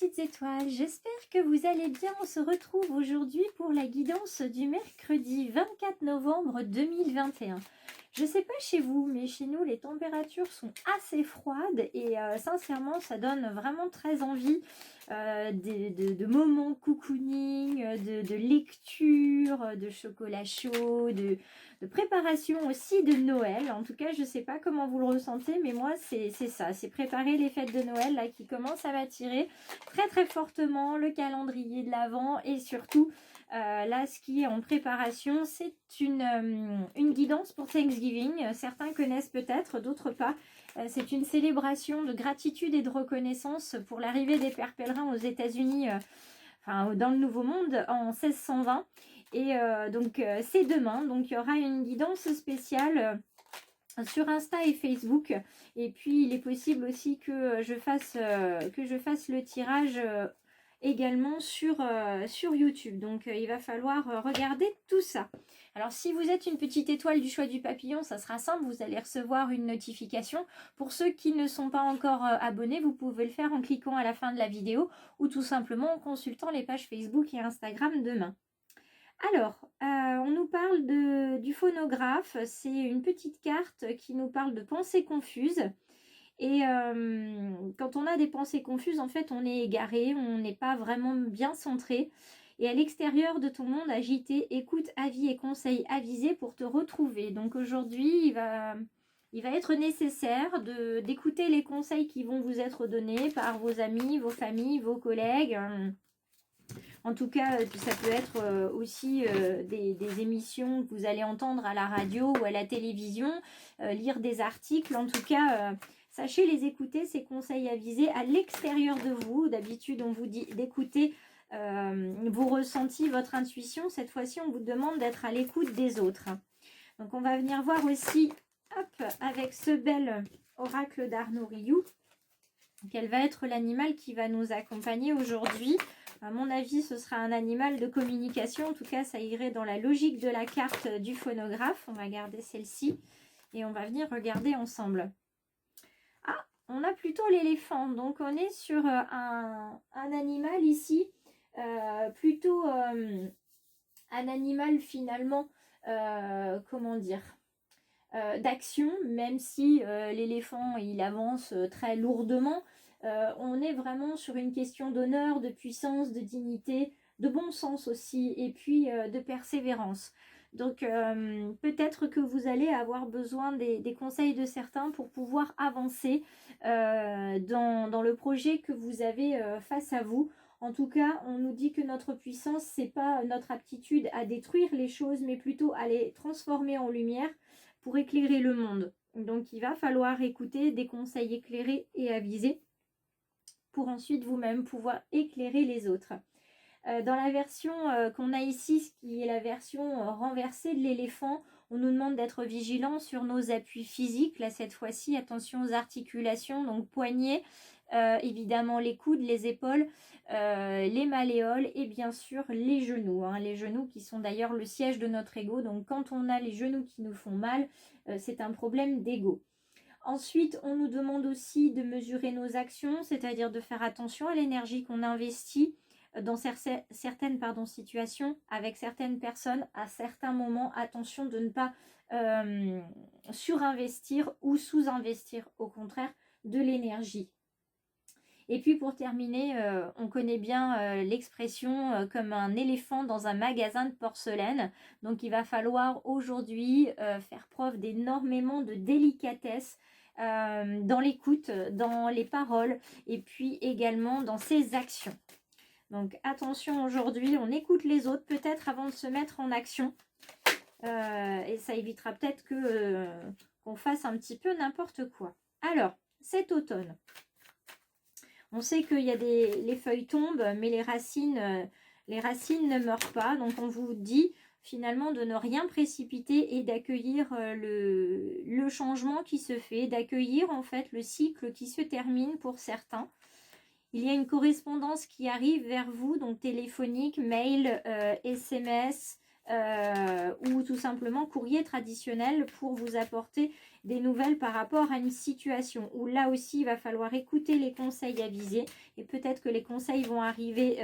petites étoiles, j'espère que vous allez bien. On se retrouve aujourd'hui pour la guidance du mercredi 24 novembre 2021. Je ne sais pas chez vous, mais chez nous les températures sont assez froides et sincèrement ça donne vraiment très envie de moments cocooning, de lecture, de chocolat chaud, de préparation aussi de Noël. En tout cas, je ne sais pas comment vous le ressentez, mais moi c'est ça, c'est préparer les fêtes de Noël là qui commencent à m'attirer très très fortement, le calendrier de l'Avent et surtout là ce qui est en préparation, c'est une guidance pour Thanksgiving. Certains connaissent peut-être, d'autres pas. C'est une célébration de gratitude et de reconnaissance pour l'arrivée des pères pèlerins aux États-Unis, dans le Nouveau Monde en 1620. Et donc c'est demain, donc il y aura une guidance spéciale sur Insta et Facebook. Et puis il est possible aussi que je fasse le tirage également sur YouTube. Donc il va falloir regarder tout ça. Alors si vous êtes une petite étoile du choix du papillon, ça sera simple, vous allez recevoir une notification. Pour ceux qui ne sont pas encore abonnés, vous pouvez le faire en cliquant à la fin de la vidéo ou tout simplement en consultant les pages Facebook et Instagram demain. Alors, on nous parle du phonographe. C'est une petite carte qui nous parle de pensées confuses. Et quand on a des pensées confuses, en fait, on est égaré, on n'est pas vraiment bien centré. Et à l'extérieur de ton monde agité, écoute, avis et conseils avisés pour te retrouver. Donc aujourd'hui, il va être nécessaire d'écouter les conseils qui vont vous être donnés par vos amis, vos familles, vos collègues. En tout cas, ça peut être aussi des émissions que vous allez entendre à la radio ou à la télévision, lire des articles. En tout cas, sachez les écouter, ces conseils avisés à l'extérieur de vous. D'habitude, on vous dit d'écouter vos ressentis, votre intuition. Cette fois-ci, on vous demande d'être à l'écoute des autres. Donc, on va venir voir aussi, hop, avec ce bel oracle d'Arnaud Rioux, quel va être l'animal qui va nous accompagner aujourd'hui. À mon avis, ce sera un animal de communication. En tout cas, ça irait dans la logique de la carte du phonographe. On va garder celle-ci et on va venir regarder ensemble. Ah, on a plutôt l'éléphant. Donc, on est sur un animal ici, plutôt un animal finalement, comment dire, d'action, même si l'éléphant, il avance très lourdement. On est vraiment sur une question d'honneur, de puissance, de dignité, de bon sens aussi, et puis de persévérance. Donc peut-être que vous allez avoir besoin des conseils de certains pour pouvoir avancer dans le projet que vous avez face à vous. En tout cas, on nous dit que notre puissance, c'est pas notre aptitude à détruire les choses, mais plutôt à les transformer en lumière pour éclairer le monde. Donc il va falloir écouter des conseils éclairés et avisés pour ensuite vous-même pouvoir éclairer les autres. Dans la version qu'on a ici, ce qui est la version renversée de l'éléphant, on nous demande d'être vigilant sur nos appuis physiques. Là, cette fois-ci, attention aux articulations, donc poignets, évidemment les coudes, les épaules, les malléoles et bien sûr les genoux. Les genoux qui sont d'ailleurs le siège de notre ego. Donc quand on a les genoux qui nous font mal, c'est un problème d'ego. Ensuite, on nous demande aussi de mesurer nos actions, c'est-à-dire de faire attention à l'énergie qu'on investit dans certaines situations, avec certaines personnes, à certains moments. Attention de ne pas surinvestir ou sous-investir, au contraire, de l'énergie. Et puis pour terminer, on connaît bien l'expression comme un éléphant dans un magasin de porcelaine. Donc il va falloir aujourd'hui faire preuve d'énormément de délicatesse dans l'écoute, dans les paroles et puis également dans ses actions. Donc attention, aujourd'hui, on écoute les autres peut-être avant de se mettre en action. Et ça évitera peut-être qu'on fasse un petit peu n'importe quoi. Alors, cet automne, on sait qu'il y a les feuilles tombent, mais les racines ne meurent pas. Donc on vous dit finalement de ne rien précipiter et d'accueillir le changement qui se fait, d'accueillir en fait le cycle qui se termine pour certains. Il y a une correspondance qui arrive vers vous, donc téléphonique, mail, SMS, ou tout simplement courrier traditionnel pour vous apporter des nouvelles par rapport à une situation où là aussi il va falloir écouter les conseils avisés et peut-être que les conseils vont arriver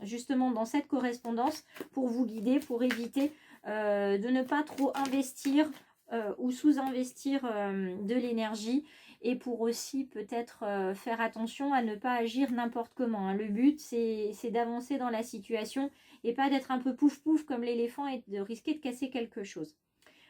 justement dans cette correspondance pour vous guider, pour éviter de ne pas trop investir ou sous-investir de l'énergie et pour aussi peut-être faire attention à ne pas agir n'importe comment, hein. Le but c'est d'avancer dans la situation et pas d'être un peu pouf pouf comme l'éléphant et de risquer de casser quelque chose.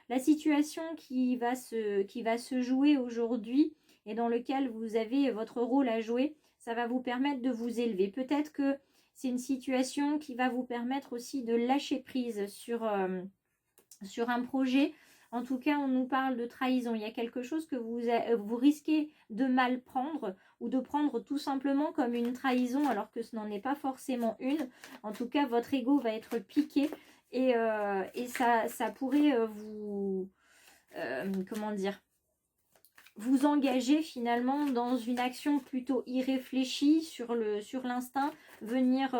La situation qui va se jouer aujourd'hui et dans lequel vous avez votre rôle à jouer, ça va vous permettre de vous élever. Peut-être que c'est une situation qui va vous permettre aussi de lâcher prise sur un projet. En tout cas, on nous parle de trahison. Il y a quelque chose que vous risquez de mal prendre ou de prendre tout simplement comme une trahison alors que ce n'en est pas forcément une. En tout cas, votre ego va être piqué et ça pourrait comment dire, vous engager finalement dans une action plutôt irréfléchie sur l'instinct, venir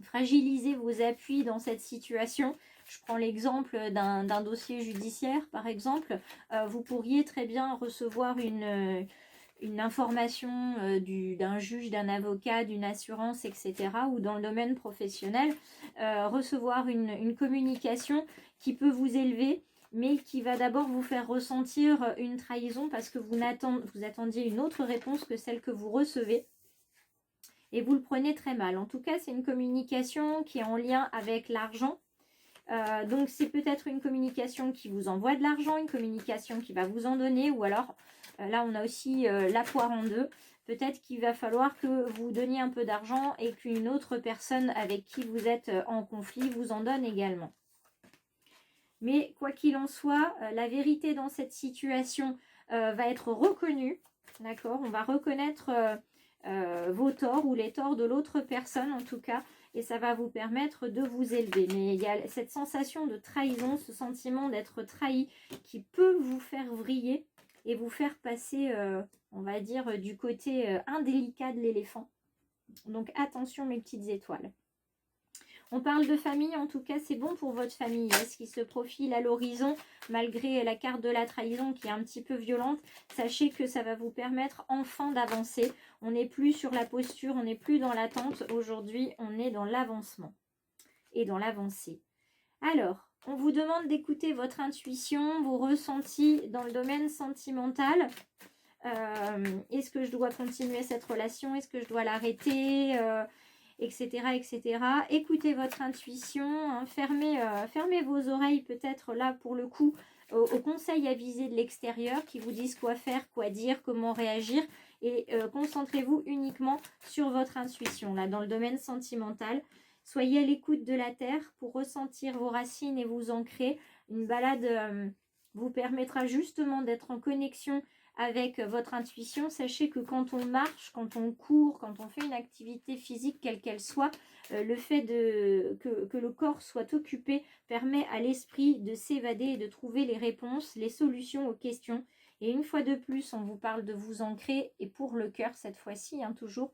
fragiliser vos appuis dans cette situation. Je prends l'exemple d'un dossier judiciaire, par exemple. Vous pourriez très bien recevoir une information d'un juge, d'un avocat, d'une assurance, etc. ou dans le domaine professionnel, recevoir une communication qui peut vous élever, mais qui va d'abord vous faire ressentir une trahison parce que vous attendiez une autre réponse que celle que vous recevez. Et vous le prenez très mal. En tout cas, c'est une communication qui est en lien avec l'argent. Donc, c'est peut-être une communication qui vous envoie de l'argent, une communication qui va vous en donner. Ou alors, là, on a aussi la poire en deux. Peut-être qu'il va falloir que vous donniez un peu d'argent et qu'une autre personne avec qui vous êtes en conflit vous en donne également. Mais quoi qu'il en soit, la vérité dans cette situation va être reconnue. D'accord ? On va reconnaître vos torts ou les torts de l'autre personne en tout cas, et ça va vous permettre de vous élever. Mais il y a cette sensation de trahison, ce sentiment d'être trahi qui peut vous faire vriller et vous faire passer, on va dire, du côté indélicat de l'éléphant. Donc attention mes petites étoiles. On parle de famille, en tout cas c'est bon pour votre famille. Ce qui se profile à l'horizon, malgré la carte de la trahison qui est un petit peu violente, sachez que ça va vous permettre enfin d'avancer. On n'est plus sur la posture, on n'est plus dans l'attente. Aujourd'hui, on est dans l'avancement et dans l'avancée. Alors, on vous demande d'écouter votre intuition, vos ressentis dans le domaine sentimental. Est-ce que je dois continuer cette relation? Est-ce que je dois l'arrêter etc., etc. Écoutez votre intuition, hein, fermez vos oreilles peut-être là pour le coup aux conseils avisés de l'extérieur qui vous disent quoi faire, quoi dire, comment réagir et concentrez-vous uniquement sur votre intuition là dans le domaine sentimental. Soyez à l'écoute de la terre pour ressentir vos racines et vous ancrer. Une balade vous permettra justement d'être en connexion avec votre intuition. Sachez que quand on marche, quand on court, quand on fait une activité physique quelle qu'elle soit, le fait que le corps soit occupé permet à l'esprit de s'évader et de trouver les réponses, les solutions aux questions. Et une fois de plus, on vous parle de vous ancrer et pour le cœur cette fois-ci, hein, toujours,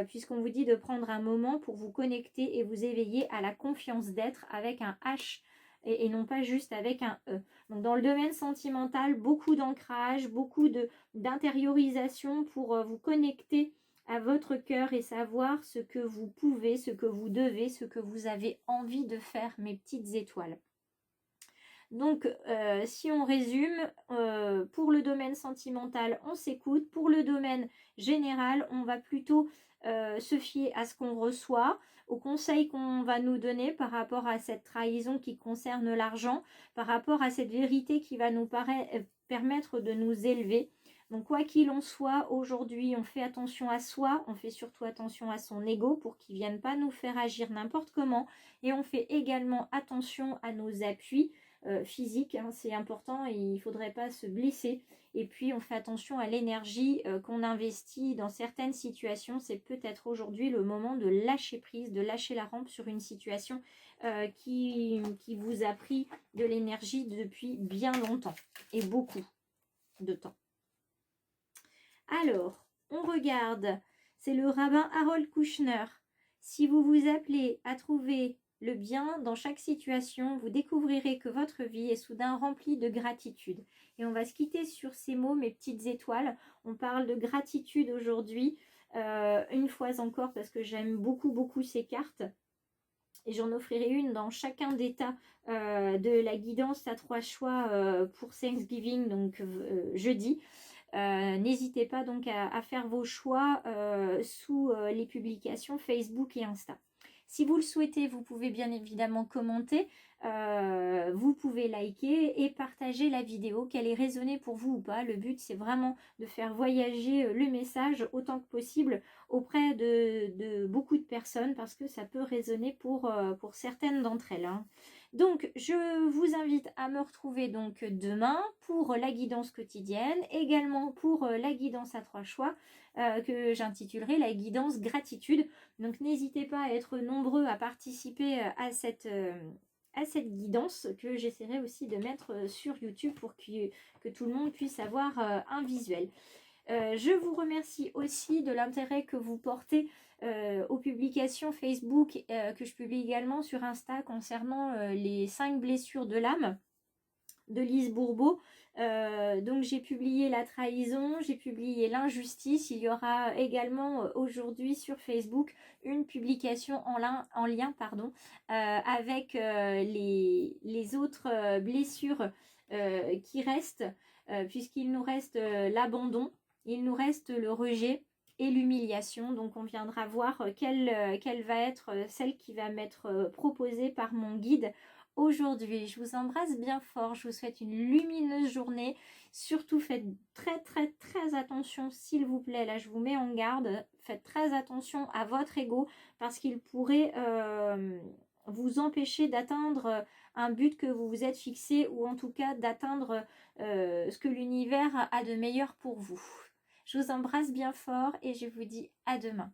puisqu'on vous dit de prendre un moment pour vous connecter et vous éveiller à la confiance d'être avec un H et non pas juste avec un E. Donc dans le domaine sentimental, beaucoup d'ancrage, beaucoup d'intériorisation pour vous connecter à votre cœur et savoir ce que vous pouvez, ce que vous devez, ce que vous avez envie de faire, mes petites étoiles. Donc, si on résume, pour le domaine sentimental, on s'écoute. Pour le domaine général, on va plutôt se fier à ce qu'on reçoit, aux conseils qu'on va nous donner par rapport à cette trahison qui concerne l'argent, par rapport à cette vérité qui va nous permettre de nous élever. Donc, quoi qu'il en soit, aujourd'hui, on fait attention à soi, on fait surtout attention à son ego pour qu'il ne vienne pas nous faire agir n'importe comment. Et on fait également attention à nos appuis. Physique, hein, c'est important et il ne faudrait pas se blesser. Et puis on fait attention à l'énergie qu'on investit dans certaines situations. C'est peut-être aujourd'hui le moment de lâcher prise, de lâcher la rampe sur une situation qui vous a pris de l'énergie depuis bien longtemps et beaucoup de temps. Alors, on regarde, c'est le rabbin Harold Kushner. Si vous vous appelez à trouver le bien dans chaque situation. Vous découvrirez que votre vie est soudain remplie de gratitude. Et on va se quitter sur ces mots, mes petites étoiles. On parle de gratitude aujourd'hui, une fois encore, parce que j'aime beaucoup, beaucoup ces cartes. Et j'en offrirai une dans chacun des tas de la guidance à 3 choix pour Thanksgiving, donc jeudi. N'hésitez pas donc à faire vos choix sous les publications Facebook et Insta. Si vous le souhaitez, vous pouvez bien évidemment commenter, vous pouvez liker et partager la vidéo, qu'elle ait résonné pour vous ou pas. Le but, c'est vraiment de faire voyager le message autant que possible auprès de beaucoup de personnes, parce que ça peut résonner pour certaines d'entre elles, hein. Donc, je vous invite à me retrouver donc demain pour la guidance quotidienne, également pour la guidance à 3 choix que j'intitulerai la guidance gratitude. Donc, n'hésitez pas à être nombreux à participer à cette guidance que j'essaierai aussi de mettre sur YouTube pour que tout le monde puisse avoir un visuel. Je vous remercie aussi de l'intérêt que vous portez aux publications Facebook que je publie également sur Insta concernant les 5 blessures de l'âme de Lise Bourbeau. Donc j'ai publié la trahison, j'ai publié l'injustice. Il y aura également aujourd'hui sur Facebook une publication en lien avec les autres blessures qui restent, puisqu'il nous reste l'abandon, il nous reste le rejet et l'humiliation. Donc on viendra voir quelle va être celle qui va m'être proposée par mon guide aujourd'hui. Je vous embrasse bien fort, je vous souhaite une lumineuse journée. Surtout faites très attention, s'il vous plaît, là je vous mets en garde, faites très attention à votre ego, parce qu'il pourrait vous empêcher d'atteindre un but que vous vous êtes fixé, ou en tout cas d'atteindre ce que l'univers a de meilleur pour vous. Je vous embrasse bien fort et je vous dis à demain.